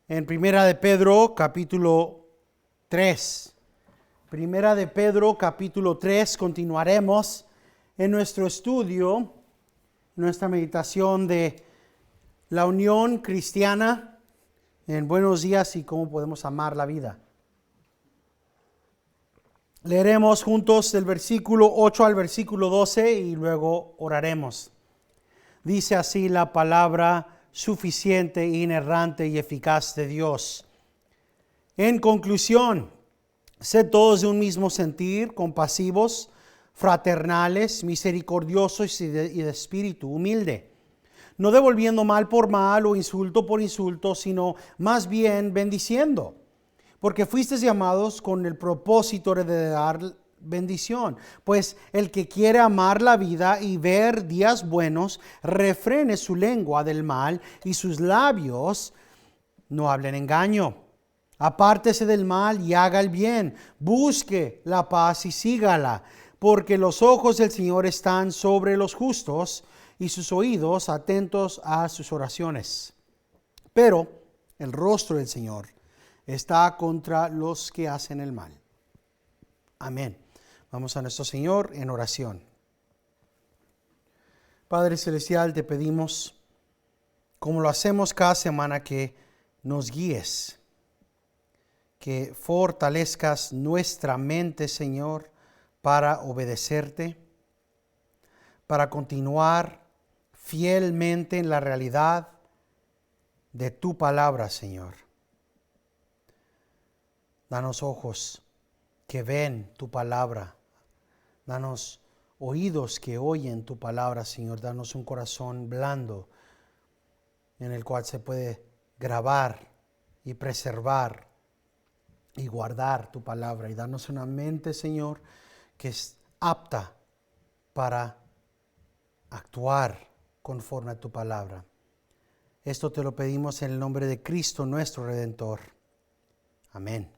en Primera de Pedro, capítulo 3. Primera de Pedro, capítulo 3, continuaremos en nuestro estudio, nuestra meditación de la unión cristiana en buenos días y cómo podemos amar la vida. Leeremos juntos del versículo 8 al versículo 12 y luego oraremos. Dice así la palabra suficiente, inerrante y eficaz de Dios. En conclusión, sed todos de un mismo sentir, compasivos, fraternales, misericordiosos y de espíritu humilde, no devolviendo mal por mal o insulto por insulto, sino más bien bendiciendo, porque fuisteis llamados con el propósito de dar bendición. Pues el que quiere amar la vida y ver días buenos, refrene su lengua del mal y sus labios no hablen engaño. Apártese del mal y haga el bien, busque la paz y sígala, porque los ojos del Señor están sobre los justos y sus oídos atentos a sus oraciones. Pero el rostro del Señor está contra los que hacen el mal. Amén. Vamos a nuestro Señor en oración. Padre Celestial, te pedimos, como lo hacemos cada semana, que nos guíes, que fortalezcas nuestra mente, Señor, para obedecerte, para continuar fielmente en la realidad de tu palabra, Señor. Danos ojos que ven tu palabra. Danos oídos que oyen tu palabra, Señor. Danos un corazón blando en el cual se puede grabar y preservar y guardar tu palabra. Y danos una mente, Señor, que es apta para actuar conforme a tu palabra. Esto te lo pedimos en el nombre de Cristo, nuestro Redentor. Amén.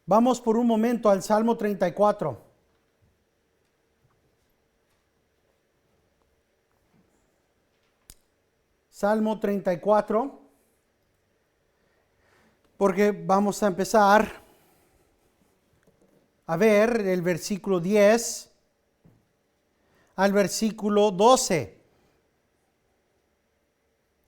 Vamos por un momento al Salmo 34. Salmo 34, porque vamos a empezar a ver el versículo 10 al versículo 12.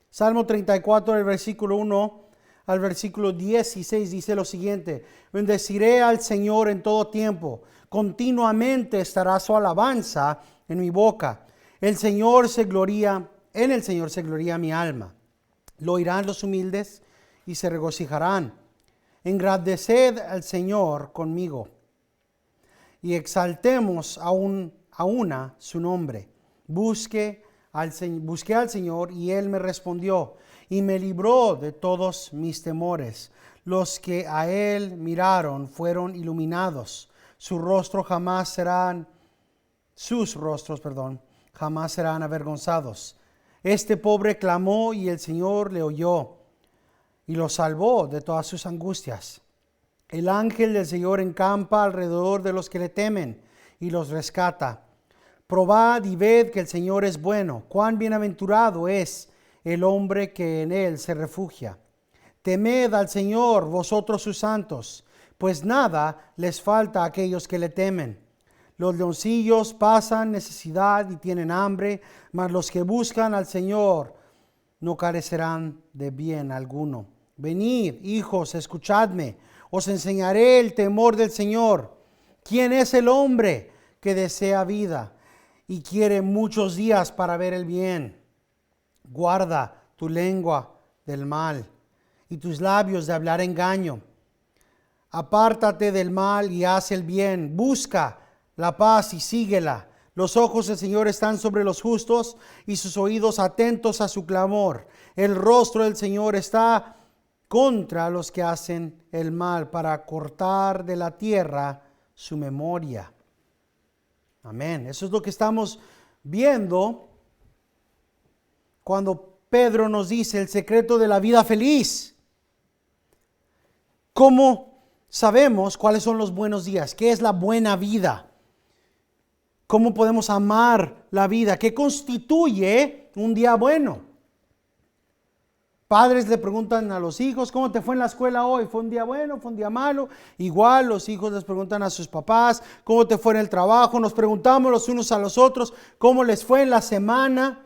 Salmo 34, el versículo 1 al versículo 16 dice lo siguiente: bendeciré al Señor en todo tiempo, continuamente estará su alabanza en mi boca. En el Señor se gloria mi alma. Lo oirán los humildes y se regocijarán. Engrandeced al Señor conmigo y exaltemos a una su nombre. Busqué al Señor y Él me respondió y me libró de todos mis temores. Los que a Él miraron fueron iluminados. Sus rostros jamás serán avergonzados. Este pobre clamó y el Señor le oyó y lo salvó de todas sus angustias. El ángel del Señor encampa alrededor de los que le temen y los rescata. Probad y ved que el Señor es bueno. Cuán bienaventurado es el hombre que en él se refugia. Temed al Señor, vosotros sus santos, pues nada les falta a aquellos que le temen. Los leoncillos pasan necesidad y tienen hambre, mas los que buscan al Señor no carecerán de bien alguno. Venid, hijos, escuchadme, os enseñaré el temor del Señor. ¿Quién es el hombre que desea vida y quiere muchos días para ver el bien? Guarda tu lengua del mal y tus labios de hablar engaño. Apártate del mal y haz el bien. Busca la paz y síguela. Los ojos del Señor están sobre los justos y sus oídos atentos a su clamor. El rostro del Señor está contra los que hacen el mal, para cortar de la tierra su memoria. Amén. Eso es lo que estamos viendo cuando Pedro nos dice el secreto de la vida feliz. ¿Cómo sabemos cuáles son los buenos días? ¿Qué es la buena vida? ¿Cómo podemos amar la vida? ¿Qué constituye un día bueno? Padres le preguntan a los hijos, ¿cómo te fue en la escuela hoy? ¿Fue un día bueno? ¿Fue un día malo? Igual los hijos les preguntan a sus papás, ¿cómo te fue en el trabajo? Nos preguntamos los unos a los otros, ¿cómo les fue en la semana?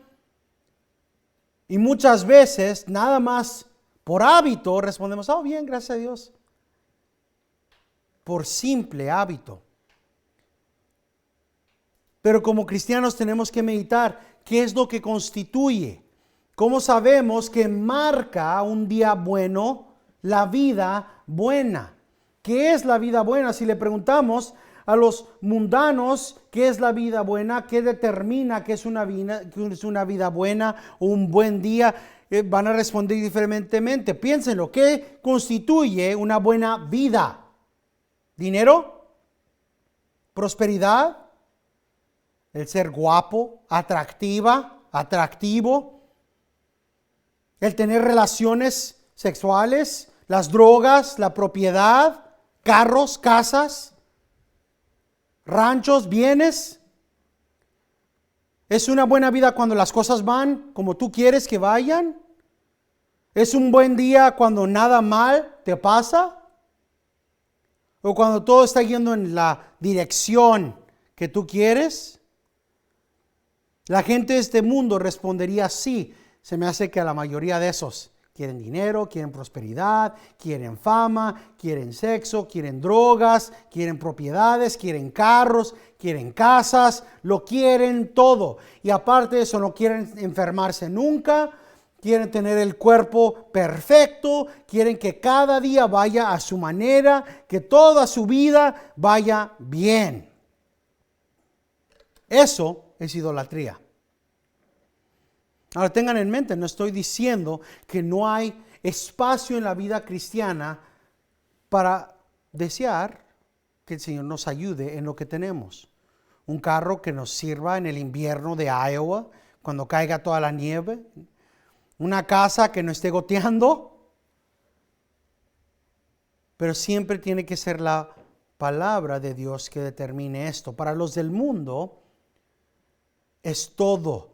Y muchas veces, nada más por hábito, respondemos, oh, bien, gracias a Dios. Por simple hábito. Pero como cristianos tenemos que meditar, ¿qué es lo que constituye? ¿Cómo sabemos que marca un día bueno la vida buena? ¿Qué es la vida buena? Si le preguntamos a los mundanos qué es la vida buena, qué determina qué es una vida buena o un buen día, van a responder diferentemente. Piénsenlo, ¿qué constituye una buena vida? ¿Dinero? ¿Prosperidad? ¿El ser guapo, atractivo? ¿El tener relaciones sexuales? ¿Las drogas? ¿La propiedad? ¿Carros? ¿Casas? ¿Ranchos? ¿Bienes? ¿Es una buena vida cuando las cosas van como tú quieres que vayan? ¿Es un buen día cuando nada mal te pasa? ¿O cuando todo está yendo en la dirección que tú quieres? La gente de este mundo respondería sí. Se me hace que a la mayoría de esos quieren dinero, quieren prosperidad, quieren fama, quieren sexo, quieren drogas, quieren propiedades, quieren carros, quieren casas, lo quieren todo. Y aparte de eso, no quieren enfermarse nunca, quieren tener el cuerpo perfecto, quieren que cada día vaya a su manera, que toda su vida vaya bien. Eso es idolatría. Ahora tengan en mente, no estoy diciendo que no hay espacio en la vida cristiana para desear que el Señor nos ayude en lo que tenemos. Un carro que nos sirva en el invierno de Iowa, cuando caiga toda la nieve. Una casa que no esté goteando. Pero siempre tiene que ser la palabra de Dios que determine esto. Para los del mundo es todo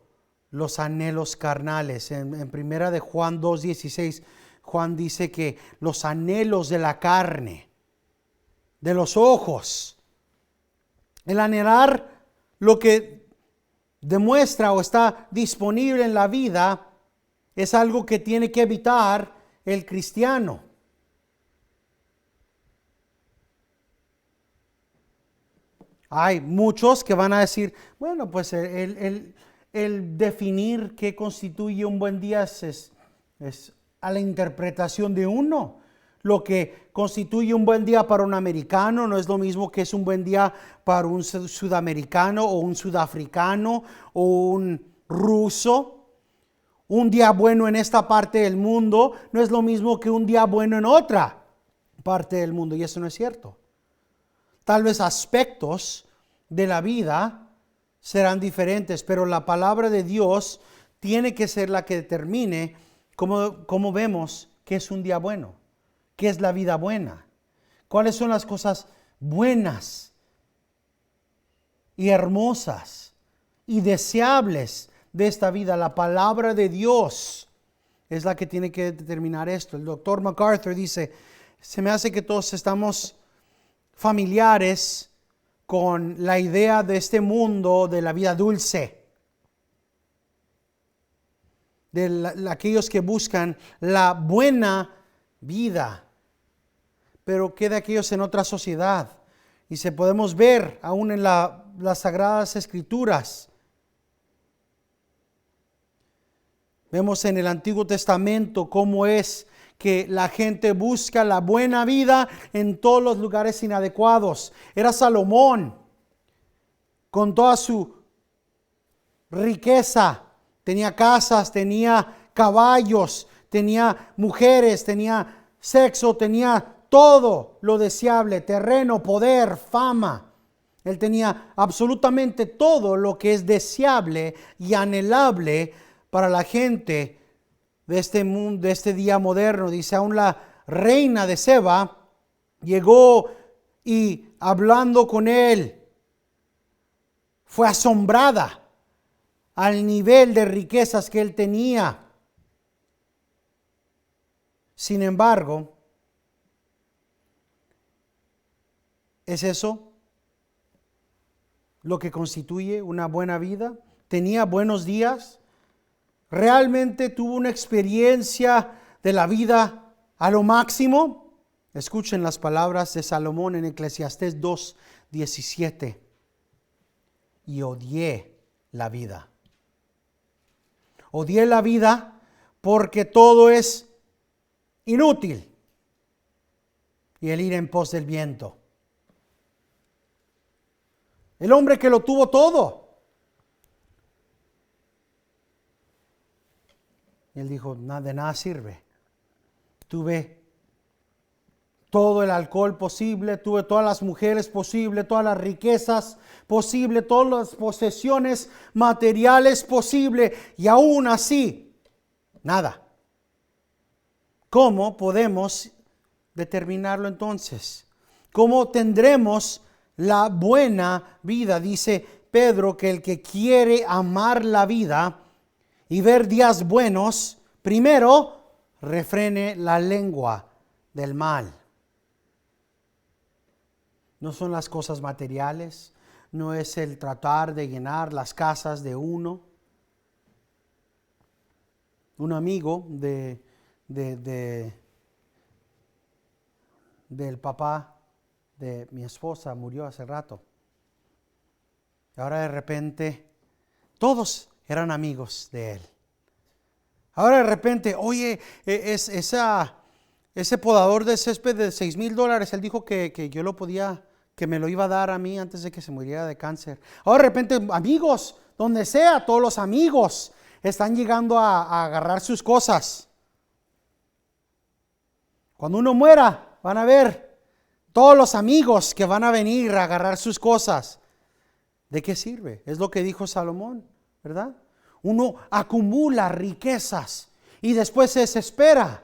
los anhelos carnales. En primera de Juan 2:16, Juan dice que los anhelos de la carne, de los ojos, el anhelar lo que demuestra o está disponible en la vida, es algo que tiene que evitar el cristiano. Hay muchos que van a decir, bueno, pues el definir qué constituye un buen día es a la interpretación de uno. Lo que constituye un buen día para un americano no es lo mismo que es un buen día para un sudamericano o un sudafricano o un ruso. Un día bueno en esta parte del mundo no es lo mismo que un día bueno en otra parte del mundo, y eso no es cierto. Tal vez aspectos de la vida serán diferentes, pero la palabra de Dios tiene que ser la que determine cómo vemos que es un día bueno, qué es la vida buena, cuáles son las cosas buenas y hermosas y deseables de esta vida. La palabra de Dios es la que tiene que determinar esto. El doctor MacArthur dice, se me hace que todos estamos familiares con la idea de este mundo de la vida dulce, de aquellos que buscan la buena vida, pero queda aquellos en otra sociedad. Y se podemos ver aún en las Sagradas Escrituras. Vemos en el Antiguo Testamento cómo es que la gente busca la buena vida en todos los lugares inadecuados. Era Salomón, con toda su riqueza, tenía casas, tenía caballos, tenía mujeres, tenía sexo, tenía todo lo deseable, terreno, poder, fama. Él tenía absolutamente todo lo que es deseable y anhelable para la gente de este mundo, de este día moderno. Dice, aún la reina de Seba llegó y hablando con él, fue asombrada al nivel de riquezas que él tenía. Sin embargo, ¿es eso lo que constituye una buena vida? ¿Tenía buenos días? ¿Realmente tuvo una experiencia de la vida a lo máximo? Escuchen las palabras de Salomón en Eclesiastés 2:17. Y odié la vida. Odié la vida porque todo es inútil. Y el ir en pos del viento. El hombre que lo tuvo todo. Él dijo, de nada sirve. Tuve todo el alcohol posible, tuve todas las mujeres posibles, todas las riquezas posibles, todas las posesiones materiales posibles, y aún así, nada. ¿Cómo podemos determinarlo entonces? ¿Cómo tendremos la buena vida? Dice Pedro que el que quiere amar la vida y ver días buenos, primero refrene la lengua del mal. No son las cosas materiales, no es el tratar de llenar las casas de uno. Un amigo del papá de mi esposa murió hace rato. Ahora de repente todos eran amigos de él. Ahora de repente, oye, ese podador de césped de $6,000, él dijo que yo lo podía, que me lo iba a dar a mí antes de que se muriera de cáncer. Ahora de repente, amigos, donde sea, todos los amigos están llegando a agarrar sus cosas. Cuando uno muera, van a ver todos los amigos que van a venir a agarrar sus cosas. ¿De qué sirve? Es lo que dijo Salomón, ¿verdad? Uno acumula riquezas y después se desespera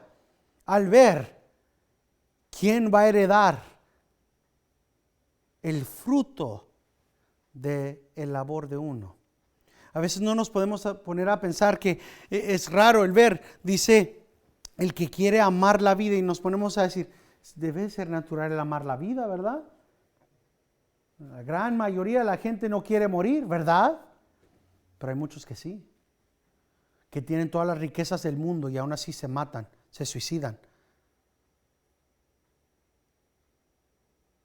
al ver quién va a heredar el fruto del labor de uno. A veces no nos podemos poner a pensar que es raro el ver, dice, el que quiere amar la vida, y nos ponemos a decir, debe ser natural el amar la vida, ¿verdad? La gran mayoría de la gente no quiere morir, ¿verdad? Pero hay muchos que sí, que tienen todas las riquezas del mundo y aún así se matan, se suicidan.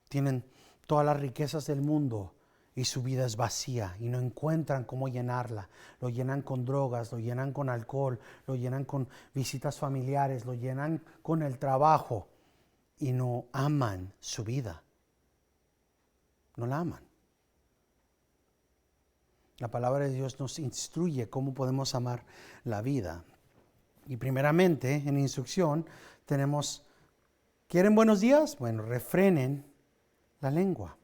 Tienen todas las riquezas del mundo y su vida es vacía y no encuentran cómo llenarla. Lo llenan con drogas, lo llenan con alcohol, lo llenan con visitas familiares, lo llenan con el trabajo y no aman su vida. No la aman. La palabra de Dios nos instruye cómo podemos amar la vida. Y primeramente, en instrucción, tenemos, ¿quieren buenos días? Bueno, refrenen la lengua.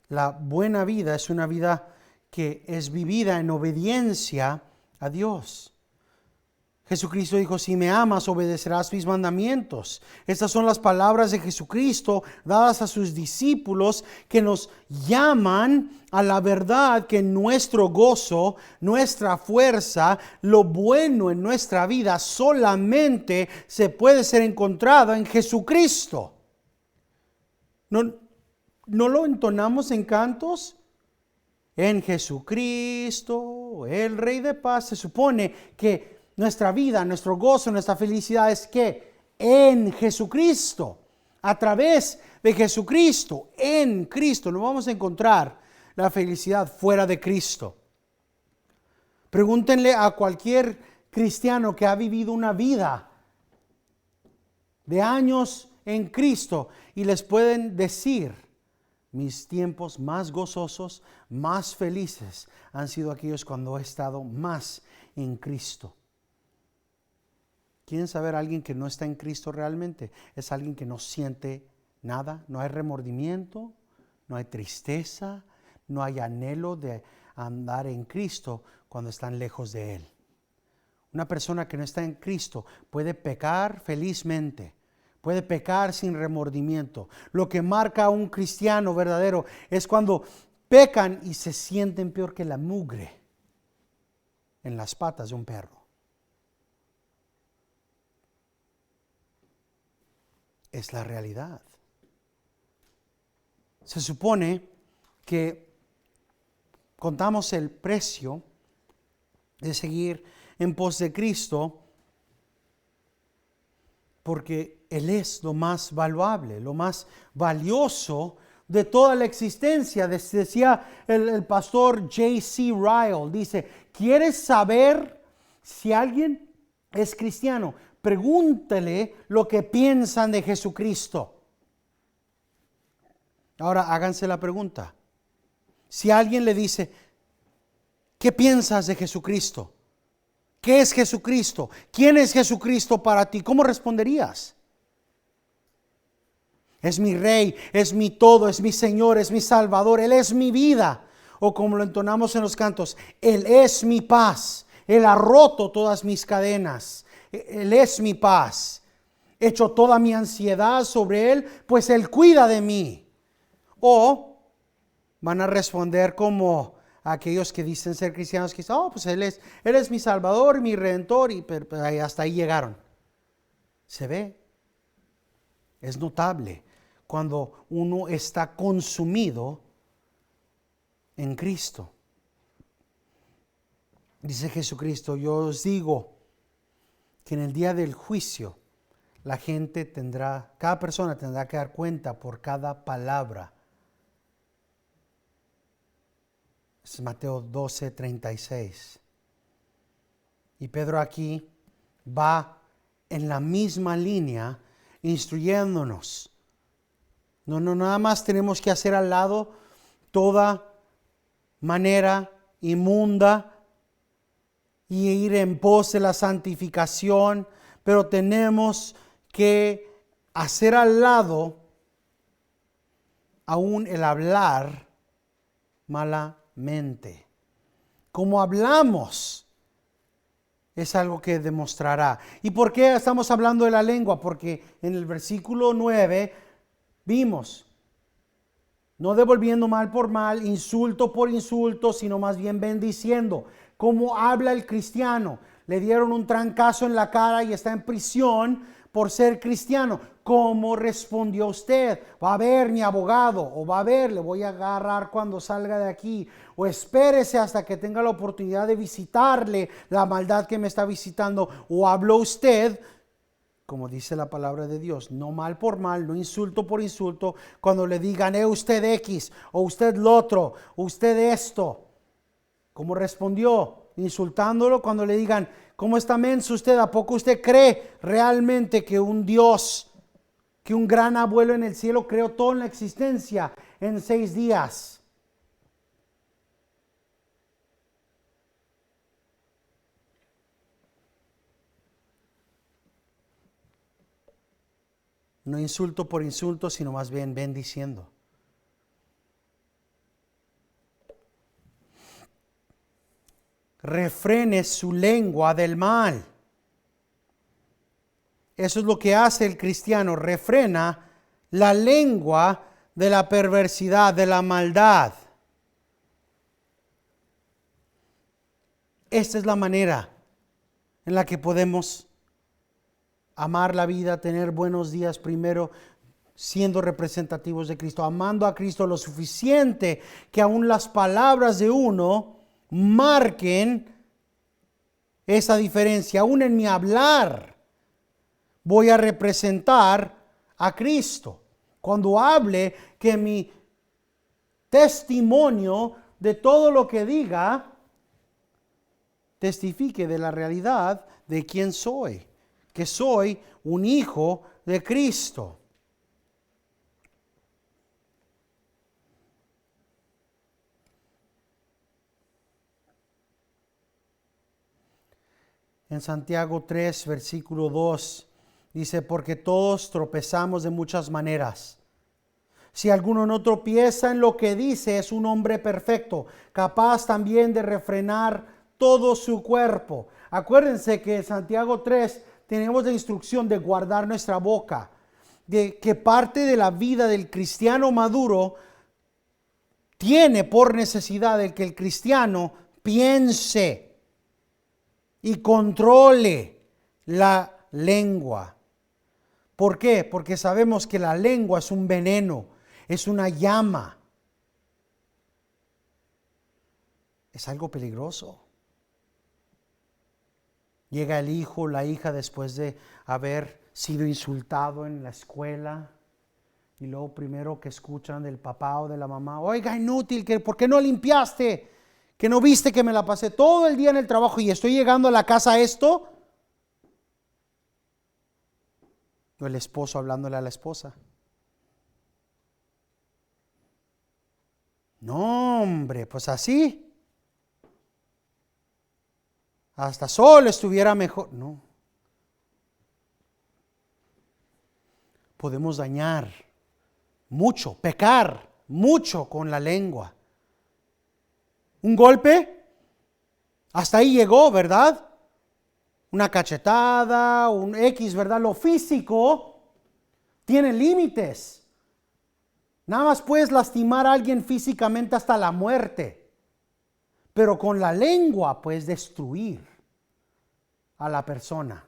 La buena vida es una vida que es vivida en obediencia a Dios. Jesucristo dijo, si me amas, obedecerás mis mandamientos. Estas son las palabras de Jesucristo dadas a sus discípulos que nos llaman a la verdad que nuestro gozo, nuestra fuerza, lo bueno en nuestra vida solamente se puede ser encontrado en Jesucristo. ¿No lo entonamos en cantos? En Jesucristo, el Rey de Paz. Se supone que nuestra vida, nuestro gozo, nuestra felicidad es que en Jesucristo, a través de Jesucristo, en Cristo, no vamos a encontrar la felicidad fuera de Cristo. Pregúntenle a cualquier cristiano que ha vivido una vida de años en Cristo y les pueden decir, mis tiempos más gozosos, más felices han sido aquellos cuando he estado más en Cristo. ¿Quieren saber a alguien que no está en Cristo realmente? Es alguien que no siente nada, no hay remordimiento, no hay tristeza, no hay anhelo de andar en Cristo cuando están lejos de Él. Una persona que no está en Cristo puede pecar felizmente, puede pecar sin remordimiento. Lo que marca a un cristiano verdadero es cuando pecan y se sienten peor que la mugre en las patas de un perro. es la realidad. Se supone que contamos el precio de seguir en pos de Cristo porque Él es lo más valuable, lo más valioso de toda la existencia. Decía el pastor J.C. Ryle, dice, ¿quieres saber si alguien es cristiano? Pregúntale lo que piensan de Jesucristo. Ahora háganse la pregunta. Si alguien le dice, ¿qué piensas de Jesucristo? ¿Qué es Jesucristo? ¿Quién es Jesucristo para ti? ¿Cómo responderías? Es mi Rey, es mi todo, es mi Señor, es mi Salvador, Él es mi vida. O como lo entonamos en los cantos, Él es mi paz, Él ha roto todas mis cadenas, Él es mi paz. He hecho toda mi ansiedad sobre Él, pues Él cuida de mí. O van a responder como aquellos que dicen ser cristianos, que dicen, pues Él es mi Salvador, mi Redentor, y pero hasta ahí llegaron. ¿Se ve? Es notable cuando uno está consumido en Cristo. Dice Jesucristo, yo os digo que en el día del juicio cada persona tendrá que dar cuenta por cada palabra. Es Mateo 12:36. Y Pedro aquí va en la misma línea instruyéndonos. No, nada más tenemos que hacer al lado toda manera inmunda y ir en pos de la santificación, pero tenemos que hacer al lado aún el hablar malamente. Como hablamos es algo que demostrará. ¿Y por qué estamos hablando de la lengua? Porque en el versículo 9 vimos, no devolviendo mal por mal, insulto por insulto, sino más bien bendiciendo. ¿Cómo habla el cristiano? Le dieron un trancazo en la cara y está en prisión por ser cristiano. ¿Cómo respondió usted? ¿Va a ver mi abogado? ¿O va a ver, le voy a agarrar cuando salga de aquí? ¿O espérese hasta que tenga la oportunidad de visitarle la maldad que me está visitando? ¿O habló usted, como dice la palabra de Dios, no mal por mal, no insulto por insulto, cuando le digan, usted X, o usted lo otro, o usted esto? ¿Cómo respondió? Insultándolo cuando le digan, ¿cómo está menso usted? ¿A poco usted cree realmente que un Dios, que un gran abuelo en el cielo creó toda la existencia en 6 días? No insulto por insulto, sino más bien bendiciendo. Refrene su lengua del mal. Eso es lo que hace el cristiano, refrena la lengua de la perversidad, de la maldad. Esta es la manera en la que podemos amar la vida, tener buenos días primero, siendo representativos de Cristo, amando a Cristo lo suficiente que aún las palabras de uno marquen esa diferencia. Aún en mi hablar voy a representar a Cristo. Cuando hable, que mi testimonio de todo lo que diga testifique de la realidad de quién soy, que soy un hijo de Cristo. En Santiago 3, versículo 2, dice, porque todos tropezamos de muchas maneras. Si alguno no tropieza en lo que dice, es un hombre perfecto, capaz también de refrenar todo su cuerpo. Acuérdense que en Santiago 3 tenemos la instrucción de guardar nuestra boca, de que parte de la vida del cristiano maduro tiene por necesidad de que el cristiano piense y controle la lengua. ¿Por qué? Porque sabemos que la lengua es un veneno, es una llama. Es algo peligroso. Llega el hijo, la hija, después de haber sido insultado en la escuela, y luego primero que escuchan del papá o de la mamá: oiga, inútil, ¿por qué no limpiaste? ¿Que no viste que me la pasé todo el día en el trabajo y estoy llegando a la casa a esto? O el esposo hablándole a la esposa: no, hombre, pues así hasta solo estuviera mejor. No. Podemos dañar mucho, pecar mucho con la lengua. Un golpe, hasta ahí llegó, ¿verdad? Una cachetada, un X, ¿verdad? Lo físico tiene límites. Nada más puedes lastimar a alguien físicamente hasta la muerte. Pero con la lengua puedes destruir a la persona.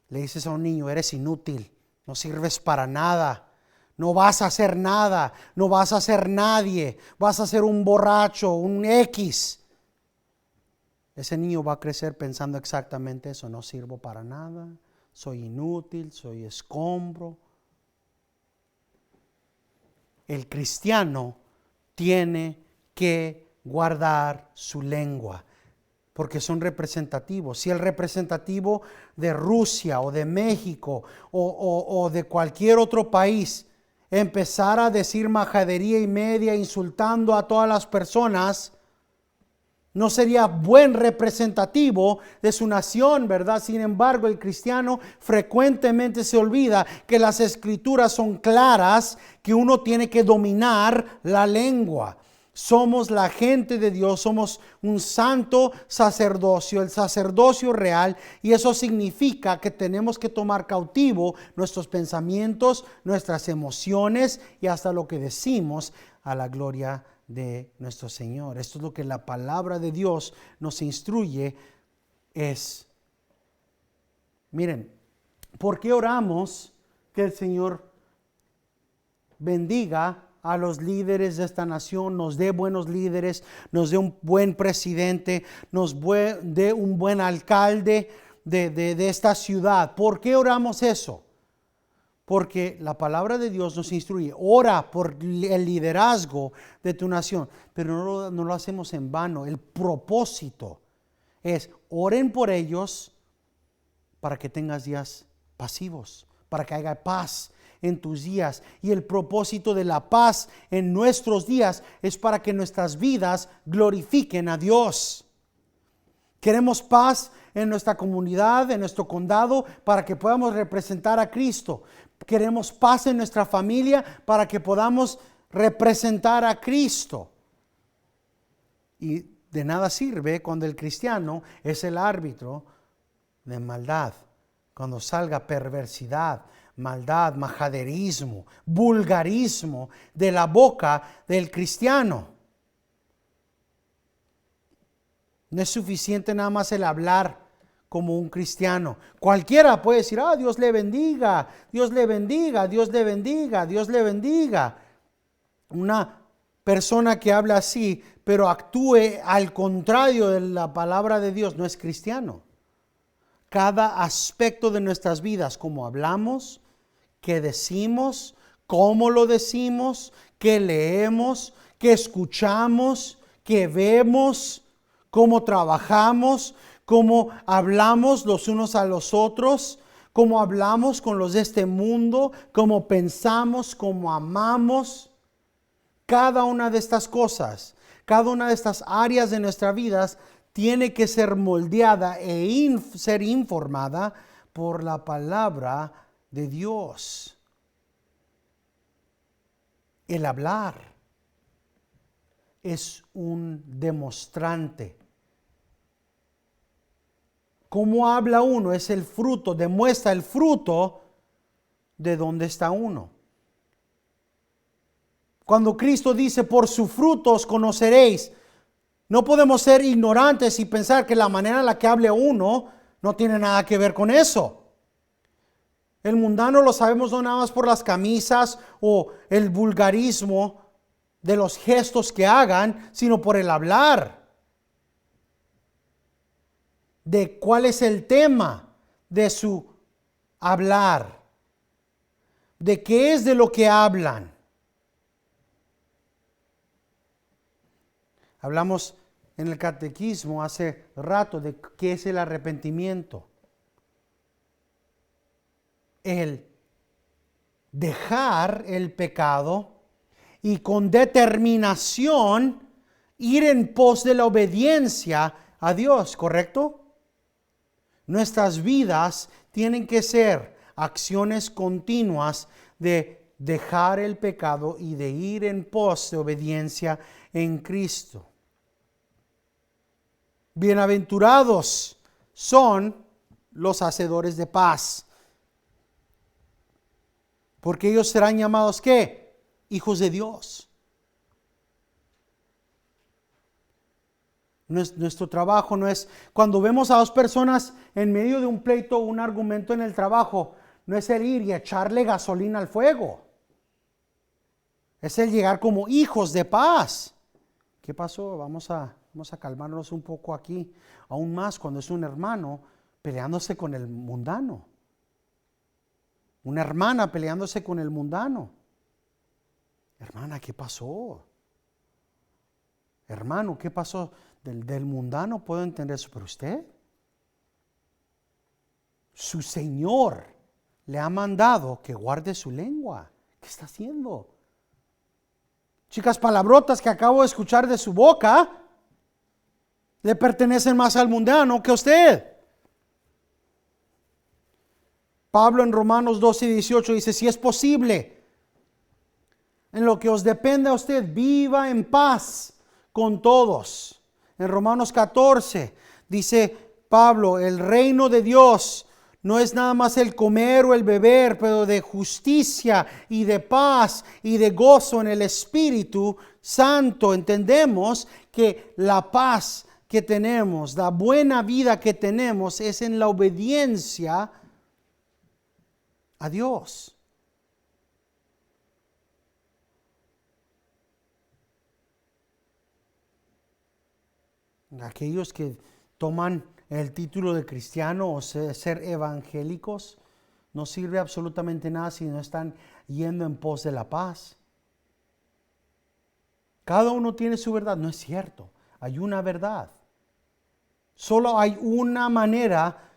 Le dices a un niño: eres inútil, no sirves para nada, no vas a hacer nada, no vas a ser nadie, vas a ser un borracho, un X. Ese niño va a crecer pensando exactamente eso: no sirvo para nada, soy inútil, soy escombro. El cristiano tiene que guardar su lengua, porque son representativos. Si el representativo de Rusia o de México o de cualquier otro país empezara a decir majadería y media insultando a todas las personas, no sería buen representativo de su nación, ¿verdad? Sin embargo, el cristiano frecuentemente se olvida que las escrituras son claras, que uno tiene que dominar la lengua. Somos la gente de Dios, somos un santo sacerdocio, el sacerdocio real, y eso significa que tenemos que tomar cautivo nuestros pensamientos, nuestras emociones y hasta lo que decimos a la gloria de nuestro Señor. Esto es lo que la palabra de Dios nos instruye. Miren, ¿por qué oramos que el Señor bendiga a los líderes de esta nación, nos dé buenos líderes, nos dé un buen presidente, nos dé un buen alcalde de esta ciudad? ¿Por qué oramos eso? Porque la palabra de Dios nos instruye: ora por el liderazgo de tu nación, pero no lo hacemos en vano. El propósito es: oren por ellos para que tengas días pasivos, para que haya paz en tus días. Y el propósito de la paz en nuestros días es para que nuestras vidas glorifiquen a Dios. Queremos paz en nuestra comunidad, en nuestro condado, para que podamos representar a Cristo. Queremos paz en nuestra familia para que podamos representar a Cristo. Y de nada sirve cuando el cristiano es el árbitro de maldad, cuando salga perversidad, maldad, majaderismo, vulgarismo de la boca del cristiano. No es suficiente nada más el hablar como un cristiano. Cualquiera puede decir: Dios le bendiga, Dios le bendiga, Dios le bendiga, Dios le bendiga. Una persona que habla así, pero actúe al contrario de la palabra de Dios, no es cristiano. Cada aspecto de nuestras vidas, cómo hablamos, qué decimos, cómo lo decimos, qué leemos, qué escuchamos, qué vemos, cómo trabajamos, cómo hablamos los unos a los otros, cómo hablamos con los de este mundo, cómo pensamos, cómo amamos. Cada una de estas cosas, cada una de estas áreas de nuestras vidas tiene que ser moldeada ser informada por la palabra de Dios. El hablar es un demostrante. Cómo habla uno es el fruto, demuestra el fruto de dónde está uno. Cuando Cristo dice: por sus frutos conoceréis, no podemos ser ignorantes y pensar que la manera en la que hable uno No tiene nada que ver con eso. El mundano lo sabemos no nada más por las camisas o el vulgarismo de los gestos que hagan, sino por el hablar. De cuál es el tema de su hablar. De qué es de lo que hablan. Hablamos en el catequismo hace rato de qué es el arrepentimiento. El dejar el pecado y con determinación ir en pos de la obediencia a Dios, ¿correcto? Nuestras vidas tienen que ser acciones continuas de dejar el pecado y de ir en pos de obediencia en Cristo. Bienaventurados son los hacedores de paz, porque ellos serán llamados ¿qué? Hijos de Dios. Nuestro trabajo no es, cuando vemos a dos personas en medio de un pleito o un argumento en el trabajo, no es el ir y echarle gasolina al fuego. Es el llegar como hijos de paz. ¿Qué pasó? Vamos a calmarnos un poco aquí. Aún más cuando es un hermano peleándose con el mundano. Una hermana peleándose con el mundano. Hermana, ¿qué pasó? Hermano, ¿qué pasó? Del mundano puedo entender eso, pero usted, su Señor le ha mandado que guarde su lengua. ¿Qué está haciendo? Chicas palabrotas que acabo de escuchar de su boca le pertenecen más al mundano que a usted. Pablo en Romanos 12:18 dice, si es posible, en lo que os depende a usted, viva en paz con todos. En Romanos 14 dice Pablo, el reino de Dios no es nada más el comer o el beber, pero de justicia y de paz y de gozo en el Espíritu Santo. Entendemos que la paz que tenemos, la buena vida que tenemos es en la obediencia a Dios. Aquellos que toman el título de cristiano o ser evangélicos no sirve absolutamente nada si no están yendo en pos de la paz. Cada uno tiene su verdad. No es cierto. Hay una verdad. Solo hay una manera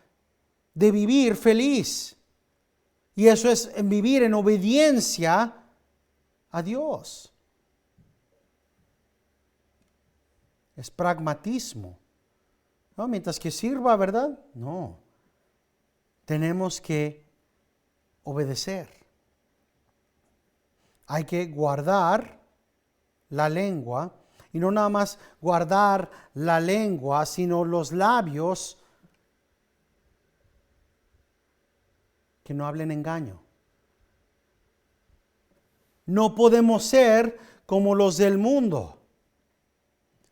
de vivir feliz. Y eso es vivir en obediencia a Dios. Es pragmatismo. No, mientras que sirva, ¿verdad? No. Tenemos que obedecer. Hay que guardar la lengua. Y no nada más guardar la lengua, sino los labios que no hablen engaño. No podemos ser como los del mundo.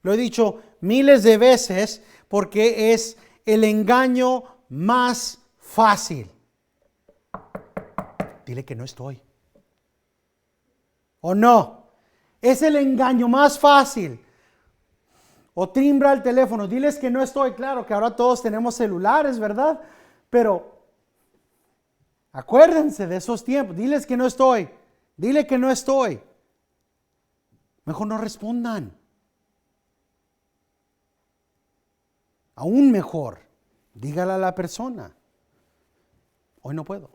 Lo he dicho miles de veces porque es el engaño más fácil. Dile que no estoy. ¿O no? Es el engaño más fácil. O timbra el teléfono, diles que no estoy. Claro que ahora todos tenemos celulares, ¿verdad? Pero acuérdense de esos tiempos. Diles que no estoy. Dile que no estoy. Mejor no respondan. Aún mejor, dígale a la persona, hoy no puedo.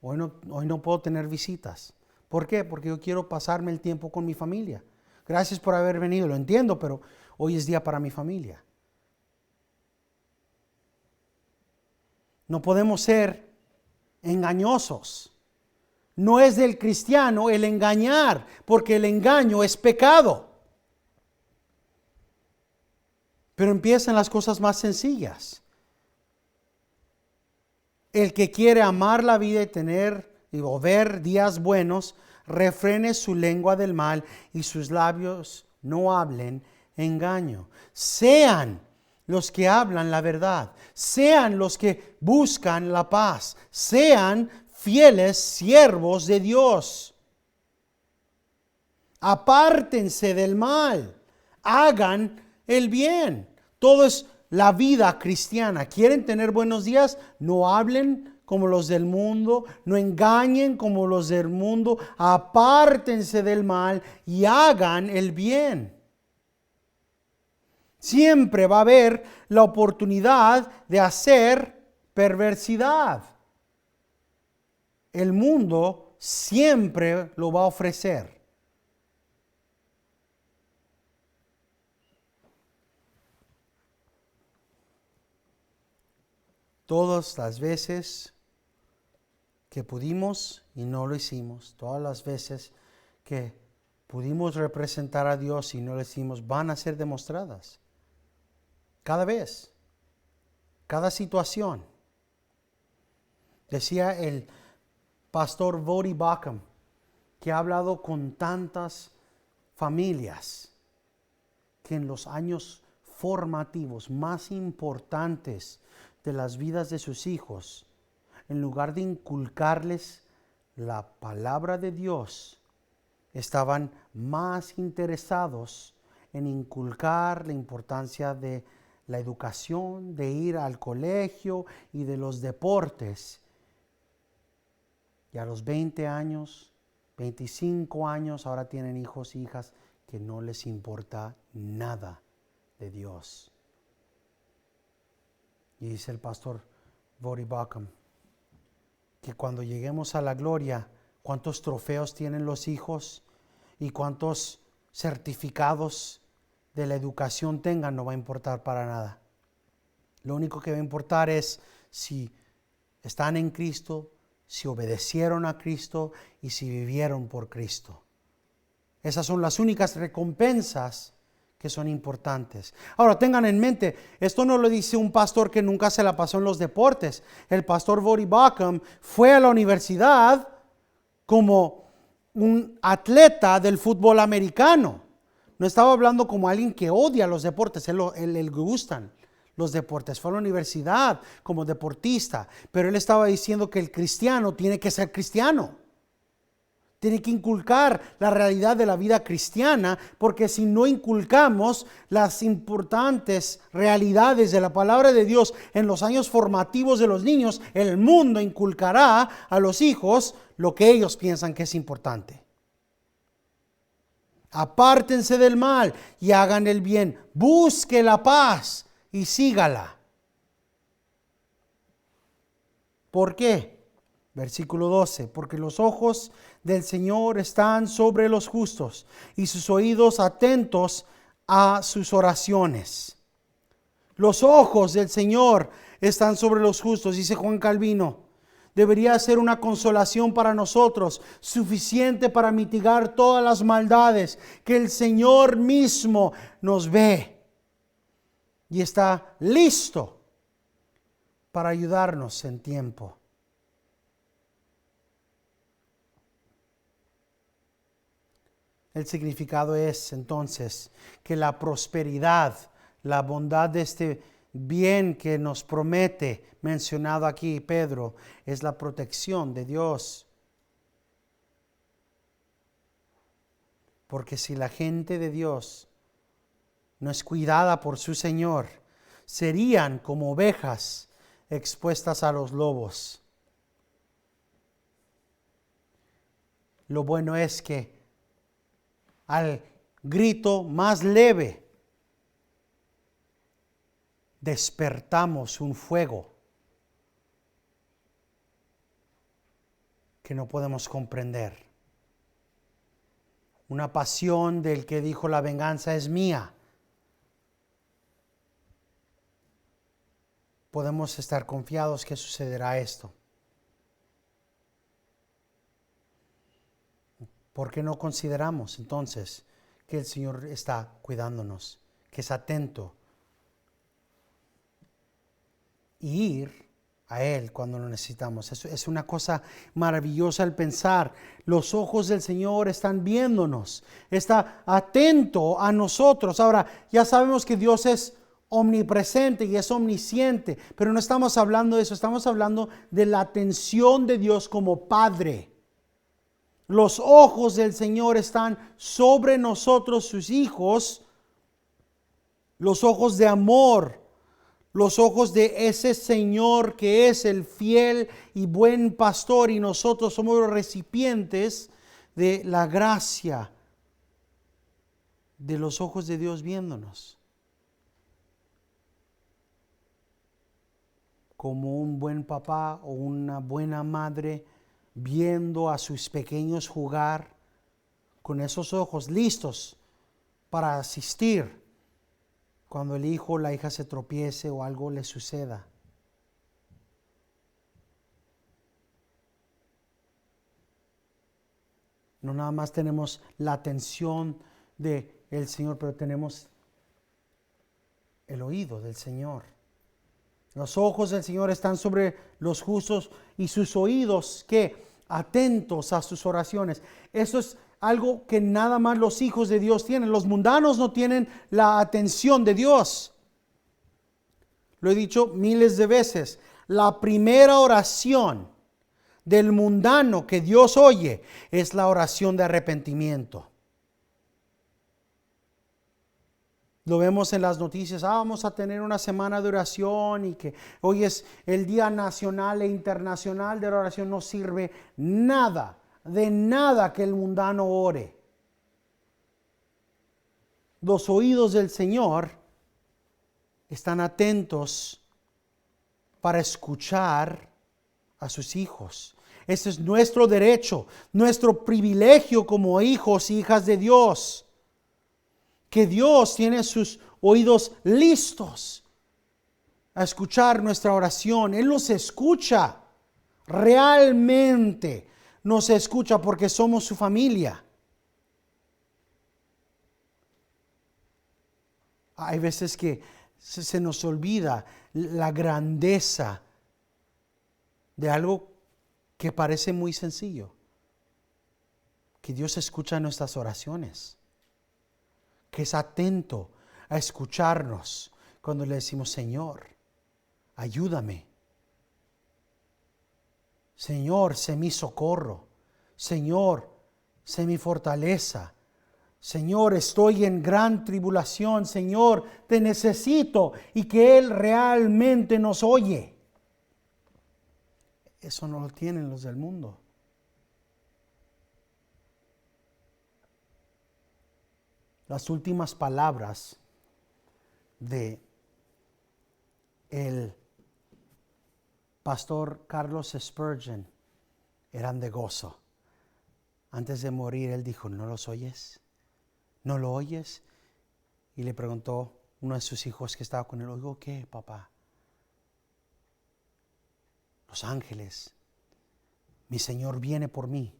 Hoy no puedo tener visitas. ¿Por qué? Porque yo quiero pasarme el tiempo con mi familia. Gracias por haber venido, lo entiendo, pero hoy es día para mi familia. No podemos ser engañosos. No es del cristiano el engañar, porque el engaño es pecado. Pero empiezan las cosas más sencillas. El que quiere amar la vida y tener o ver días buenos, refrene su lengua del mal y sus labios no hablen engaño. Sean los que hablan la verdad, sean los que buscan la paz, sean fieles siervos de Dios. Apártense del mal, hagan el bien. Todo es la vida cristiana. ¿Quieren tener buenos días? No hablen como los del mundo, no engañen como los del mundo, apártense del mal y hagan el bien. Siempre va a haber la oportunidad de hacer perversidad. El mundo siempre lo va a ofrecer. Todas las veces que pudimos y no lo hicimos, todas las veces que pudimos representar a Dios y no lo hicimos, van a ser demostradas. Cada vez, cada situación. Decía el pastor Voddie Baucham, que ha hablado con tantas familias, que en los años formativos más importantes de las vidas de sus hijos, en lugar de inculcarles la palabra de Dios, estaban más interesados en inculcar la importancia de la educación, de ir al colegio y de los deportes. Y a los 20 años, 25 años, ahora tienen hijos e hijas que no les importa nada de Dios. Y dice el pastor Voddie Baucham que cuando lleguemos a la gloria, cuántos trofeos tienen los hijos y cuántos certificados de la educación tengan, no va a importar para nada. Lo único que va a importar es si están en Cristo, si obedecieron a Cristo y si vivieron por Cristo. Esas son las únicas recompensas que son importantes. Ahora tengan en mente, esto no lo dice un pastor que nunca se la pasó en los deportes. El pastor Voddie Baucham fue a la universidad como un atleta del fútbol americano. No estaba hablando como alguien que odia los deportes, él le gustan los deportes. Fue a la universidad como deportista, pero él estaba diciendo que el cristiano tiene que ser cristiano. Tiene que inculcar la realidad de la vida cristiana, porque si no inculcamos las importantes realidades de la palabra de Dios en los años formativos de los niños, el mundo inculcará a los hijos lo que ellos piensan que es importante. Apártense del mal y hagan el bien. Busque la paz y sígala. ¿Por qué? Versículo 12. Porque los ojos del Señor están sobre los justos y sus oídos atentos a sus oraciones. Los ojos del Señor están sobre los justos, dice Juan Calvino. Debería ser una consolación para nosotros, suficiente para mitigar todas las maldades, que el Señor mismo nos ve y está listo para ayudarnos en tiempo. El significado es entonces que la prosperidad, la bondad de este bien que nos promete, mencionado aquí Pedro, es la protección de Dios. Porque si la gente de Dios no es cuidada por su Señor, serían como ovejas expuestas a los lobos. Lo bueno es que al grito más leve despertamos un fuego que no podemos comprender. Una pasión del que dijo: la venganza es mía. Podemos estar confiados que sucederá esto. ¿Por qué no consideramos entonces que el Señor está cuidándonos, que es atento? Y ir a Él cuando lo necesitamos. Es una cosa maravillosa el pensar. Los ojos del Señor están viéndonos, está atento a nosotros. Ahora, ya sabemos que Dios es omnipresente y es omnisciente, pero no estamos hablando de eso, estamos hablando de la atención de Dios como Padre. Los ojos del Señor están sobre nosotros, sus hijos, los ojos de amor, los ojos de ese Señor que es el fiel y buen pastor, y nosotros somos los recipientes de la gracia de los ojos de Dios viéndonos. Como un buen papá o una buena madre viendo a sus pequeños jugar con esos ojos listos para asistir cuando el hijo o la hija se tropiece o algo le suceda. No nada más tenemos la atención del Señor, pero tenemos el oído del Señor. Los ojos del Señor están sobre los justos y sus oídos, ¿qué? Atentos a sus oraciones. Eso es algo que nada más los hijos de Dios tienen. Los mundanos no tienen la atención de Dios. Lo he dicho miles de veces. La primera oración del mundano que Dios oye es la oración de arrepentimiento. Lo vemos en las noticias, vamos a tener una semana de oración y que hoy es el Día Nacional e Internacional de la Oración. No sirve nada, de nada que el mundano ore. Los oídos del Señor están atentos para escuchar a sus hijos. Ese es nuestro derecho, nuestro privilegio como hijos e hijas de Dios. Que Dios tiene sus oídos listos a escuchar nuestra oración. Él nos escucha, realmente nos escucha porque somos su familia. Hay veces que se nos olvida la grandeza de algo que parece muy sencillo. Que Dios escucha nuestras oraciones. Que es atento a escucharnos cuando le decimos, Señor, ayúdame. Señor, sé mi socorro. Señor, sé mi fortaleza. Señor, estoy en gran tribulación. Señor, te necesito. Y que Él realmente nos oye. Eso no lo tienen los del mundo. Las últimas palabras de el pastor Carlos Spurgeon eran de gozo. Antes de morir, él dijo, ¿no los oyes? ¿No lo oyes? Y le preguntó uno de sus hijos que estaba con él, oigo, ¿qué, papá? Los ángeles, mi Señor viene por mí.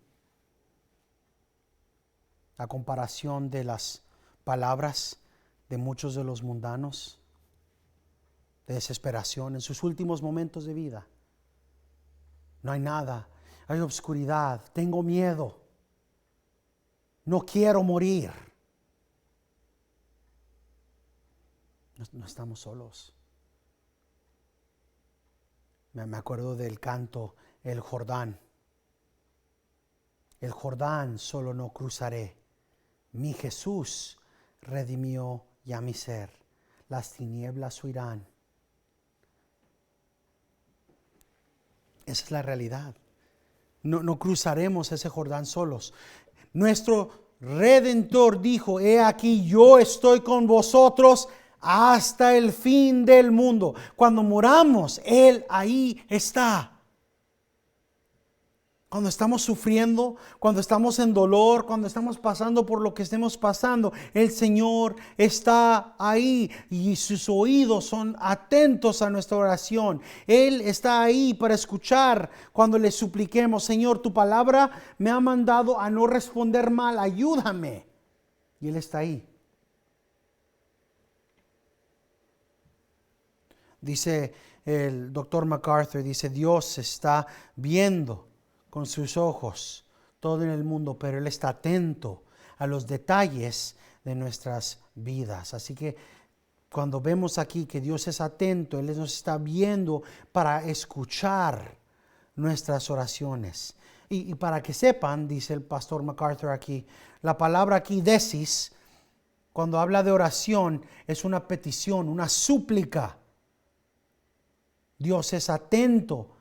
A comparación de las palabras de muchos de los mundanos, de desesperación en sus últimos momentos de vida. No hay nada, hay obscuridad, tengo miedo, no quiero morir. No estamos solos. Me acuerdo del canto, el Jordán. El Jordán solo no cruzaré. Mi Jesús redimió ya mi ser. Las tinieblas huirán. Esa es la realidad. No cruzaremos ese Jordán solos. Nuestro Redentor dijo, he aquí yo estoy con vosotros hasta el fin del mundo. Cuando moramos, Él ahí está. Cuando estamos sufriendo, cuando estamos en dolor, cuando estamos pasando por lo que estemos pasando, el Señor está ahí y sus oídos son atentos a nuestra oración. Él está ahí para escuchar cuando le supliquemos, Señor, tu palabra me ha mandado a no responder mal, ayúdame. Y Él está ahí. Dice el doctor MacArthur, dice, Dios está viendo con sus ojos todo en el mundo, pero Él está atento a los detalles de nuestras vidas. Así que cuando vemos aquí que Dios es atento, Él nos está viendo para escuchar nuestras oraciones. Y para que sepan, dice el pastor MacArthur aquí, la palabra aquí, desis, cuando habla de oración, es una petición, una súplica. Dios es atento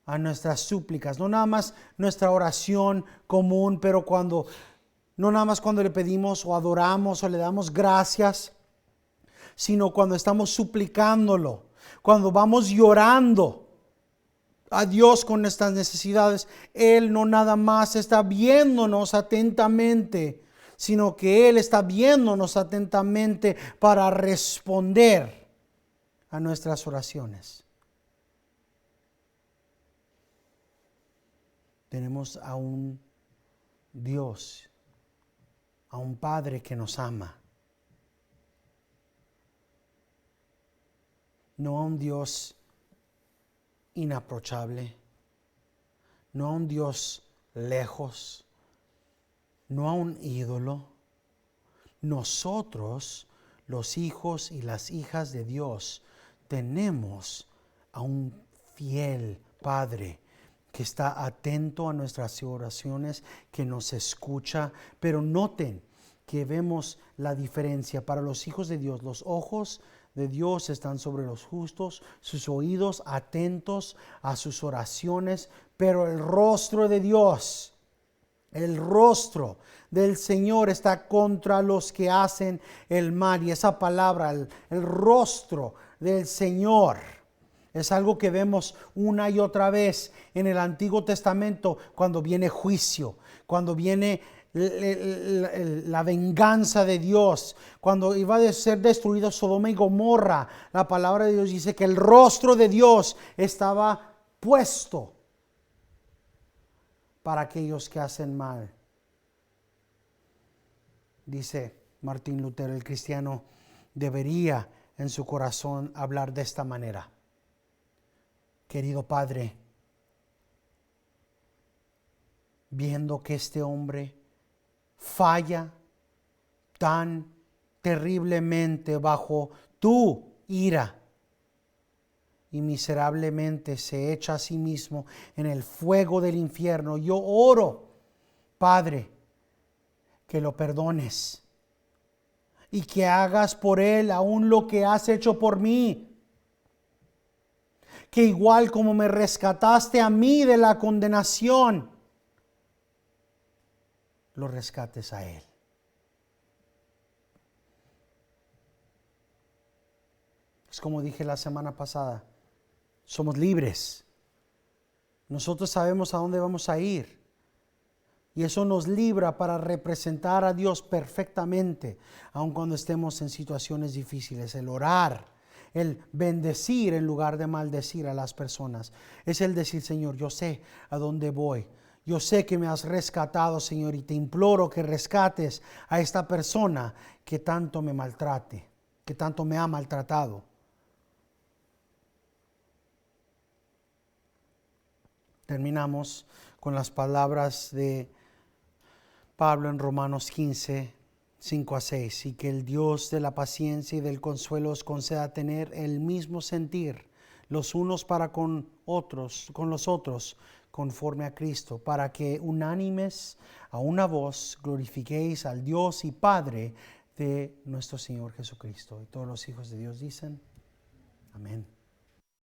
a nuestras súplicas, no nada más nuestra oración común, pero no nada más cuando le pedimos o adoramos o le damos gracias, sino cuando estamos suplicándolo, cuando vamos llorando a Dios con nuestras necesidades. Él no nada más está viéndonos atentamente, sino que Él está viéndonos atentamente para responder a nuestras oraciones. Tenemos a un Dios, a un Padre que nos ama. No a un Dios inaproachable, no a un Dios lejos, no a un ídolo. Nosotros, los hijos y las hijas de Dios, tenemos a un fiel Padre que está atento a nuestras oraciones, que nos escucha. Pero noten que vemos la diferencia. Para los hijos de Dios, los ojos de Dios están sobre los justos, sus oídos atentos a sus oraciones, pero el rostro de Dios, el rostro del Señor está contra los que hacen el mal. Y esa palabra, el rostro del Señor, es algo que vemos una y otra vez en el Antiguo Testamento cuando viene juicio, cuando viene la venganza de Dios, cuando iba a ser destruido Sodoma y Gomorra. La palabra de Dios dice que el rostro de Dios estaba puesto para aquellos que hacen mal. Dice Martín Lutero, el cristiano debería en su corazón hablar de esta manera: querido Padre, viendo que este hombre falla tan terriblemente bajo tu ira y miserablemente se echa a sí mismo en el fuego del infierno, yo oro, Padre, que lo perdones y que hagas por él aún lo que has hecho por mí. Que igual como me rescataste a mí de la condenación, lo rescates a él. Es como dije la semana pasada, somos libres. Nosotros sabemos a dónde vamos a ir. Y eso nos libra para representar a Dios perfectamente, aun cuando estemos en situaciones difíciles. El orar, el bendecir en lugar de maldecir a las personas, es el decir: Señor, yo sé a dónde voy. Yo sé que me has rescatado, Señor, y te imploro que rescates a esta persona que tanto me maltrate, que tanto me ha maltratado. Terminamos con las palabras de Pablo en Romanos 15, 5-6. Y que el Dios de la paciencia y del consuelo os conceda tener el mismo sentir los unos para con los otros, conforme a Cristo, para que unánimes a una voz glorifiquéis al Dios y Padre de nuestro Señor Jesucristo. Y todos los hijos de Dios dicen: amén.